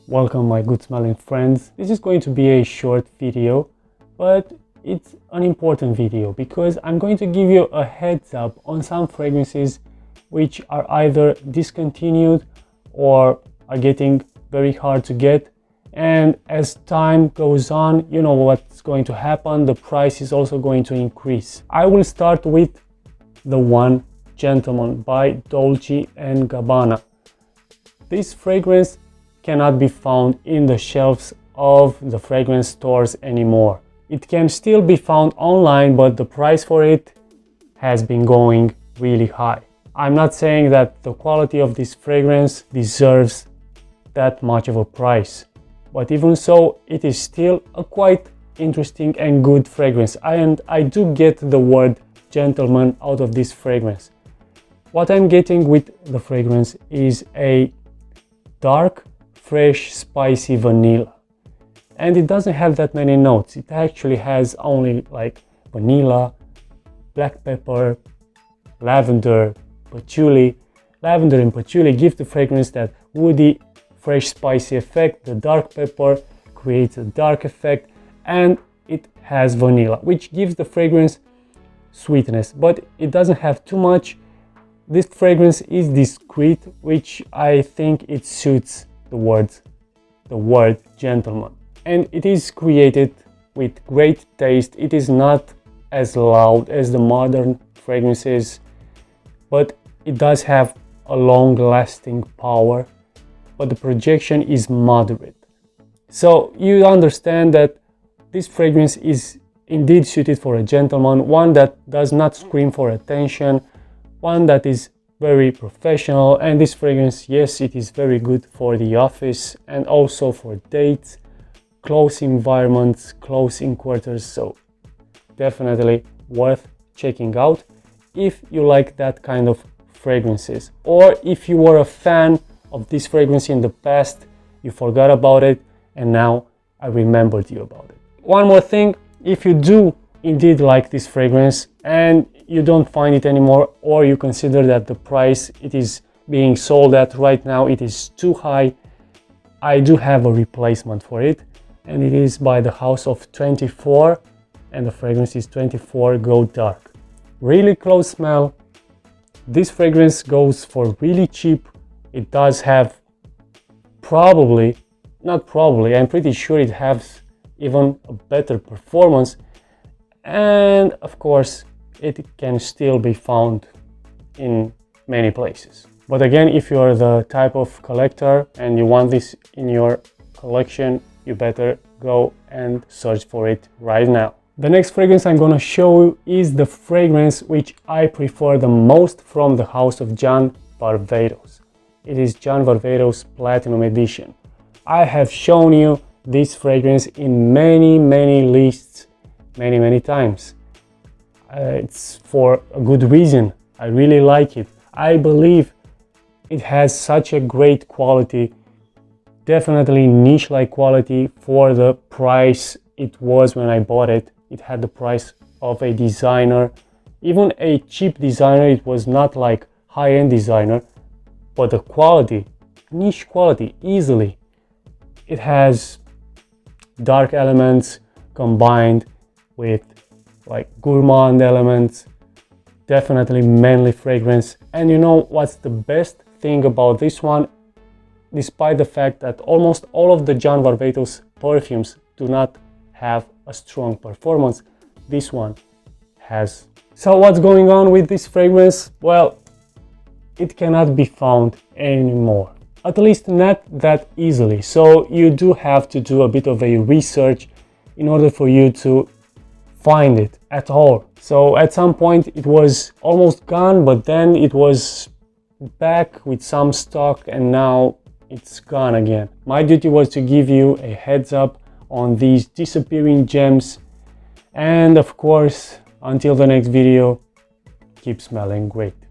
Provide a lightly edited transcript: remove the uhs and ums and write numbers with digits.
Welcome my good smelling friends. This is going to be a short video, but it's an important video because I'm going to give you a heads up on some fragrances which are either discontinued or are getting very hard to get. And as time goes on, you know what's going to happen. The price is also going to increase. I will start with the One Gentleman by Dolce & Gabbana. This fragrance cannot be found in the shelves of the fragrance stores anymore. It can still be found online, but the price for it has been going really high. I'm not saying that the quality of this fragrance deserves that much of a price, but even so, it is still a quite interesting and good fragrance. And I do get the word gentleman out of this fragrance. What I'm getting with the fragrance is a dark, fresh, spicy vanilla. And it doesn't have that many notes. It actually has only like vanilla, black pepper, lavender, patchouli. Lavender and patchouli give the fragrance that woody, fresh, spicy effect. The dark pepper creates a dark effect, and it has vanilla, which gives the fragrance sweetness, but it doesn't have too much. This fragrance is discreet, which I think it suits the word gentleman. And it is created with great taste. It is not as loud as the modern fragrances, but it does have a long-lasting power, but the projection is moderate. So you understand that this fragrance is indeed suited for a gentleman, one that does not scream for attention, one that is very professional. And this fragrance, yes, it is very good for the office and also for dates, close environments, close in quarters. So definitely worth checking out if you like that kind of fragrances, or if you were a fan of this fragrance in the past, you forgot about it and now I remembered you about it. One more thing, if you do indeed like this fragrance and you don't find it anymore, or you consider that the price it is being sold at right now it is too high, I do have a replacement for it, and it is by the House of 24, and the fragrance is 24 Go Dark. Really close smell. This fragrance goes for really cheap. It does have I'm pretty sure it has even a better performance, and of course it can still be found in many places. But again, if you are the type of collector and you want this in your collection, you better go and search for it right now. The next fragrance I'm gonna show you is the fragrance which I prefer the most from the house of John Varvatos. It is John Varvatos Platinum Edition. I have shown you this fragrance in many lists many times. It's for a good reason. I really like it. I believe it has such a great quality, definitely niche-like quality for the price it was when I bought it. It had the price of a designer, even a cheap designer. It was not like high-end designer, but the quality, niche quality, easily. It has dark elements combined with like gourmand elements, definitely manly fragrance. And you know what's the best thing about this one? Despite the fact that almost all of the John Varvatos perfumes do not have a strong performance, this one has. So what's going on with this fragrance? Well, it cannot be found anymore, at least not that easily. So you do have to do a bit of a research in order for you to find it at all. So at some point it was almost gone, but then it was back with some stock and now it's gone again. My duty was to give you a heads up on these disappearing gems, and of course, until the next video, keep smelling great.